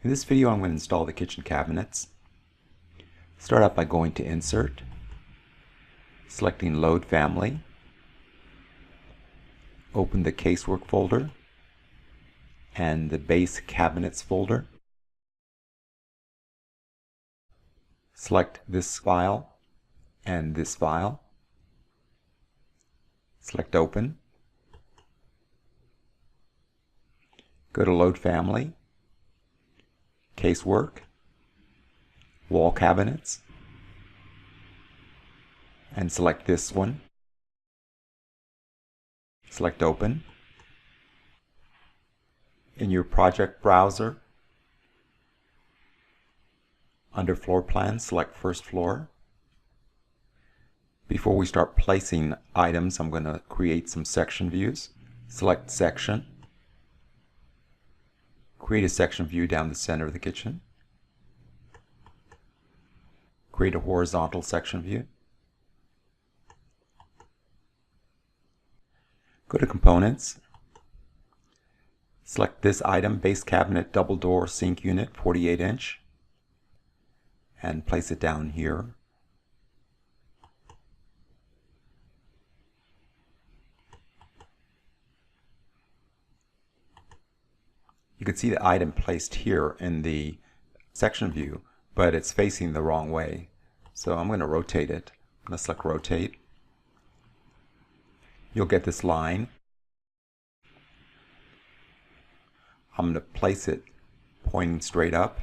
In this video I'm going to install the kitchen cabinets. Start out by going to Insert, selecting Load Family, open the Casework folder and the Base Cabinets folder. Select this file and this file. Select Open. Go to Load Family, Casework, Wall Cabinets, and select this one. Select Open. In your project browser, under Floor Plan, select First Floor. Before we start placing items, I'm going to create some section views. Select Section. Create a section view down the center of the kitchen. Create a horizontal section view. Go to Components. Select this item, Base Cabinet Double Door Sink Unit 48-inch, and place it down here. You can see the item placed here in the section view, but it's facing the wrong way. So I'm going to rotate it. I'm going to select Rotate. You'll get this line. I'm going to place it pointing straight up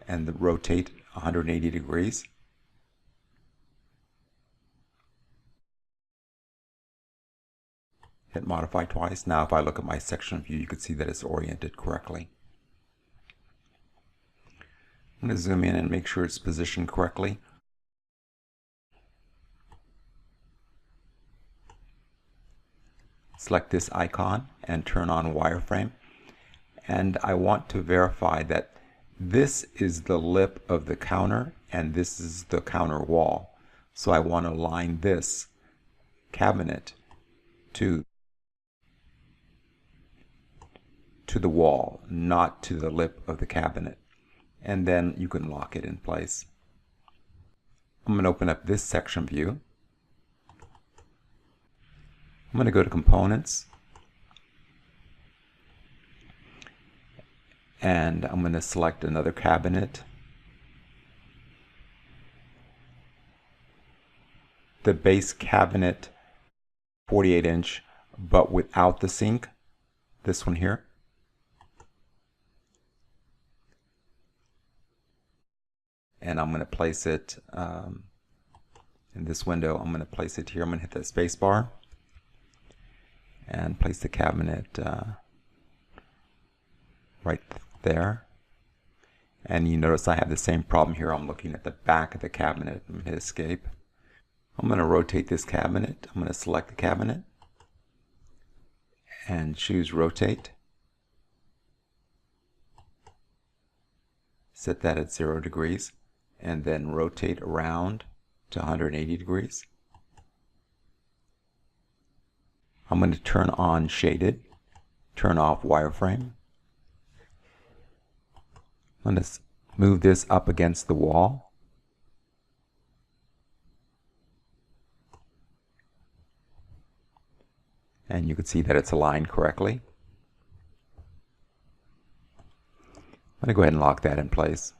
and rotate 180 degrees. Hit Modify twice. Now if I look at my section view, you can see that it's oriented correctly. I'm going to zoom in and make sure it's positioned correctly. Select this icon and turn on Wireframe. And I want to verify that this is the lip of the counter and this is the counter wall. So I want to align this cabinet to the wall, not to the lip of the cabinet. And then you can lock it in place. I'm going to open up this section view. I'm going to go to Components, and I'm going to select another cabinet. The base cabinet 48-inch, but without the sink, this one here. And I'm going to place it in this window. I'm going to place it here. I'm going to hit the space bar and place the cabinet right there. And you notice I have the same problem here. I'm looking at the back of the cabinet. I'm going to hit Escape. I'm going to rotate this cabinet. I'm going to select the cabinet and choose Rotate. Set that at 0 degrees and then rotate around to 180 degrees. I'm going to turn on Shaded, turn off Wireframe. I'm going to move this up against the wall. And you can see that it's aligned correctly. I'm going to go ahead and lock that in place.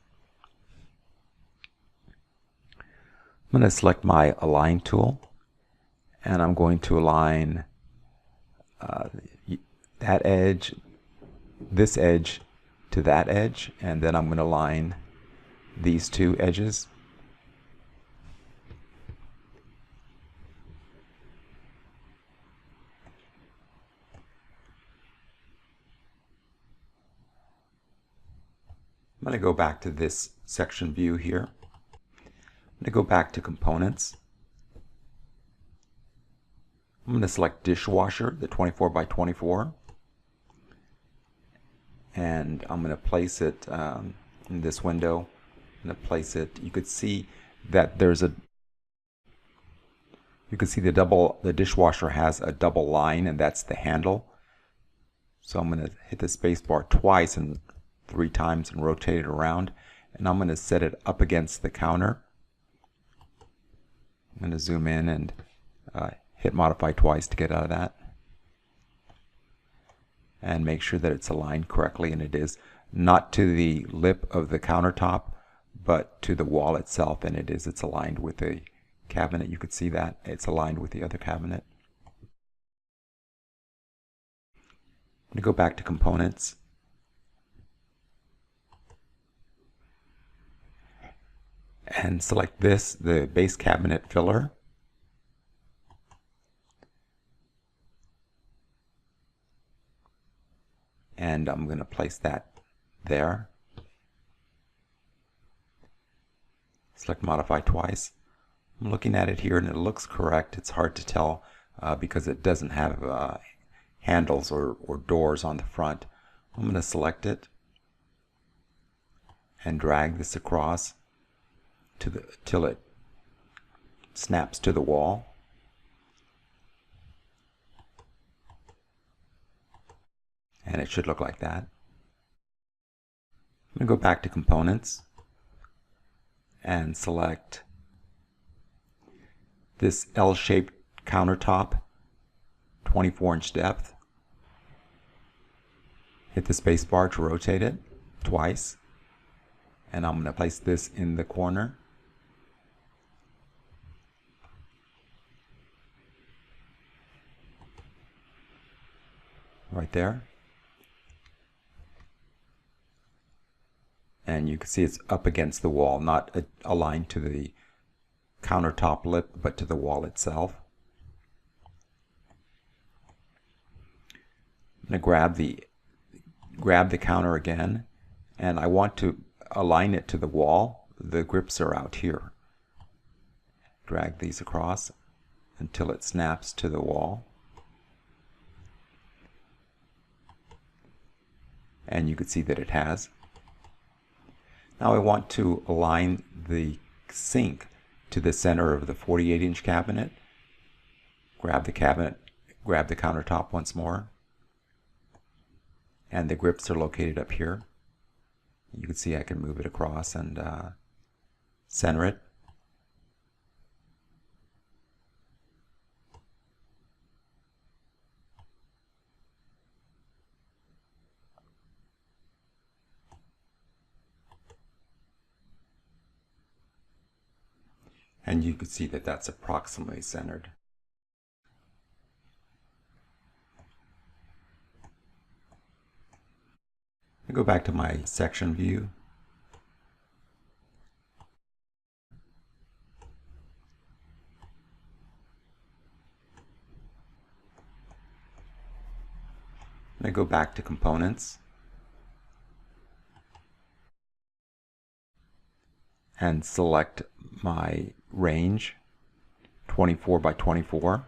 I'm going to select my Align tool, and I'm going to align that edge, this edge to that edge, and then I'm going to align these two edges. I'm going to go back to this section view here. I'm going to go back to Components. I'm going to select Dishwasher, the 24x24. And I'm going to place it in this window. I'm going to place it. You could see that there's a You can see the dishwasher has a double line, and that's the handle. So I'm going to hit the space bar twice and 3 times and rotate it around. And I'm going to set it up against the counter. I'm going to zoom in and hit modify twice to get out of that. And make sure that it's aligned correctly, and it is. Not to the lip of the countertop, but to the wall itself, and it is. It's aligned with the cabinet. You could see that. It's aligned with the other cabinet. I'm going to go back to components. And select this, the base cabinet filler. And I'm going to place that there. Select modify twice. I'm looking at it here and it looks correct. It's hard to tell because it doesn't have handles or doors on the front. I'm going to select it and drag this across till it snaps to the wall. And it should look like that. I'm going to go back to components and select this L-shaped countertop, 24-inch depth. Hit the space bar to rotate it twice. And I'm going to place this in the corner. Right there. And you can see it's up against the wall, not aligned to the countertop lip, but to the wall itself. I'm going to grab the counter again, and I want to align it to the wall. The grips are out here. Drag these across until it snaps to the wall. And you can see that it has. Now I want to align the sink to the center of the 48-inch cabinet. Grab the cabinet, grab the countertop once more. And the grips are located up here. You can see I can move it across and center it. And you can see that that's approximately centered. I go back to my section view. I go back to components. And select my range, 24 by 24.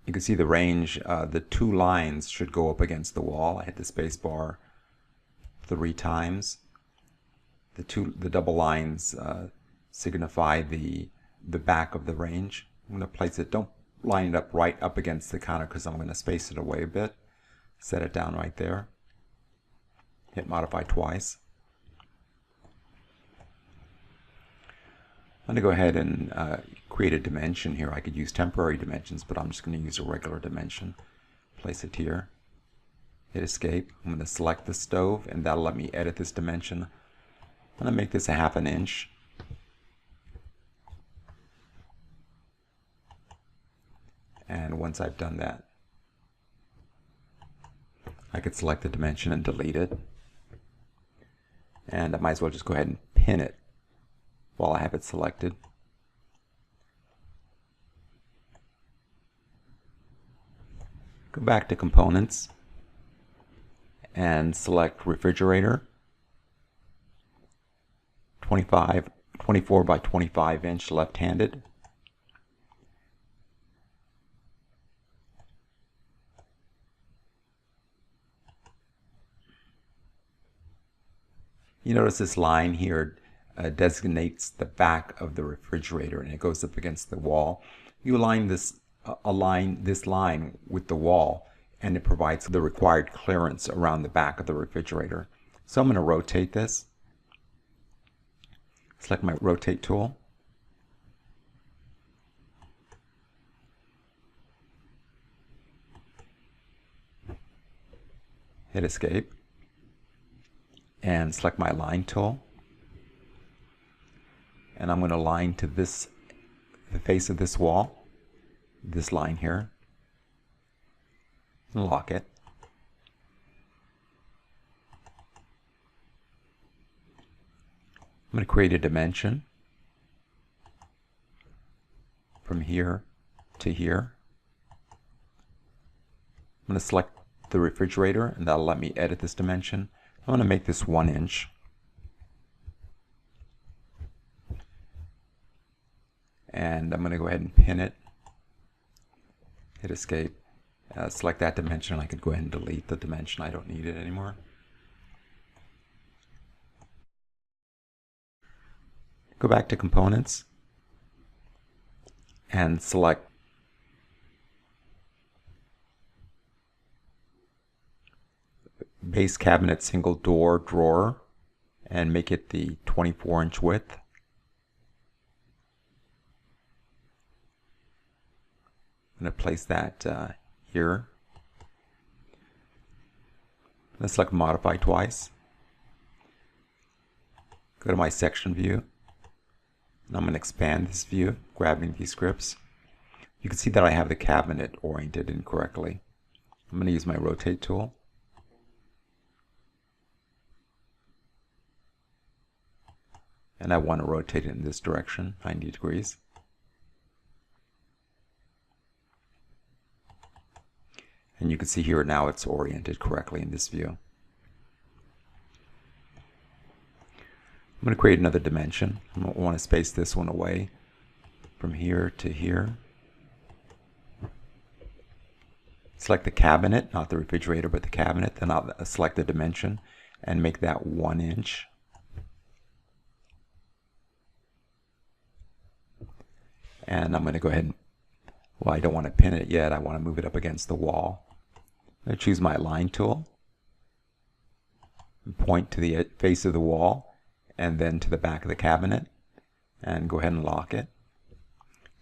You can see the range, the 2 lines should go up against the wall. I hit the space bar 3 times. The double lines signify the back of the range. I'm going to place it, don't line it up right up against the counter because I'm going to space it away a bit. Set it down right there. Hit modify twice. I'm going to go ahead and create a dimension here. I could use temporary dimensions, but I'm just going to use a regular dimension. Place it here. Hit escape. I'm going to select the stove, and that'll let me edit this dimension. I'm going to make this a 1/2 inch. And once I've done that, I could select the dimension and delete it. And I might as well just go ahead and pin it while I have it selected. Go back to components and select refrigerator, 24 by 25 inch left-handed. You notice this line here designates the back of the refrigerator, and it goes up against the wall. You align this align this line with the wall, and it provides the required clearance around the back of the refrigerator. So I'm going to rotate this. Select my rotate tool. Hit escape. And select my line tool. And I'm going to line to the face of this wall, this line here, and lock it. I'm going to create a dimension from here to here. I'm going to select the refrigerator, and that'll let me edit this dimension. I'm going to make this 1 inch. And I'm going to go ahead and pin it. Hit escape. Select that dimension. I could go ahead and delete the dimension. I don't need it anymore. Go back to components and select base cabinet single door drawer and make it the 24-inch width. I'm going to place that here. Let's select modify twice. Go to my section view. And I'm going to expand this view, grabbing these scripts. You can see that I have the cabinet oriented incorrectly. I'm going to use my rotate tool. And I want to rotate it in this direction, 90 degrees. And you can see here now it's oriented correctly in this view. I'm going to create another dimension. I want to space this one away from here to here. Select the cabinet, not the refrigerator, but the cabinet. Then I'll select the dimension and make that 1 inch. And I'm going to go ahead and, well, I don't want to pin it yet. I want to move it up against the wall. I'm going to choose my line tool and point to the face of the wall and then to the back of the cabinet and go ahead and lock it.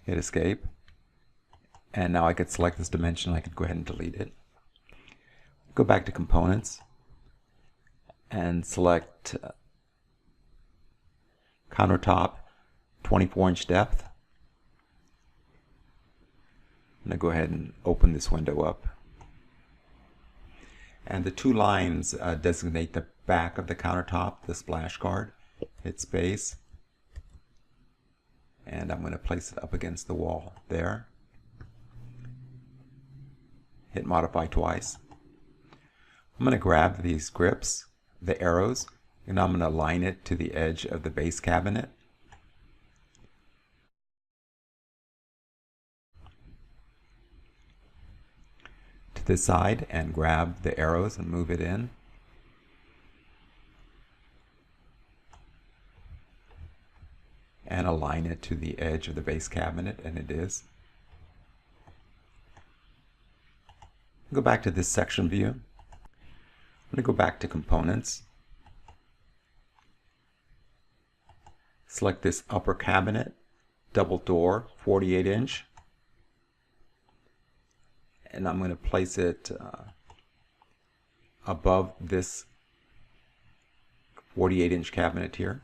Hit escape. And now I could select this dimension. I could go ahead and delete it. Go back to components and select countertop 24-inch depth. I'm going to go ahead and open this window up. And the two lines designate the back of the countertop, the splash guard. Hit space. And I'm going to place it up against the wall there. Hit modify twice. I'm going to grab these grips, the arrows, and I'm going to align it to the edge of the base cabinet. To the side and grab the arrows and move it in. And align it to the edge of the base cabinet, and it is. Go back to this section view. I'm going to go back to components. Select this upper cabinet, double door, 48-inch. And I'm going to place it above this 48-inch cabinet here.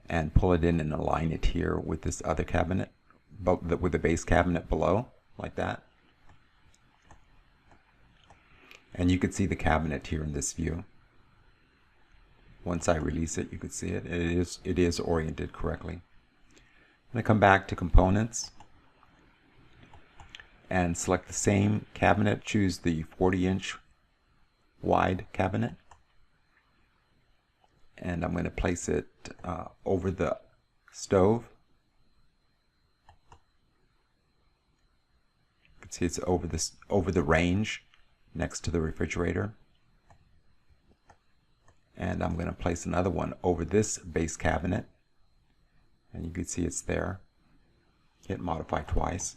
And pull it in and align it here with this other cabinet, with the base cabinet below, like that. And you can see the cabinet here in this view. Once I release it, you can see it. It is oriented correctly. I'm going to come back to components and select the same cabinet. Choose the 40-inch wide cabinet. And I'm going to place it over the stove. You can see it's over the range next to the refrigerator. And I'm going to place another one over this base cabinet. And you can see it's there. Hit modify twice.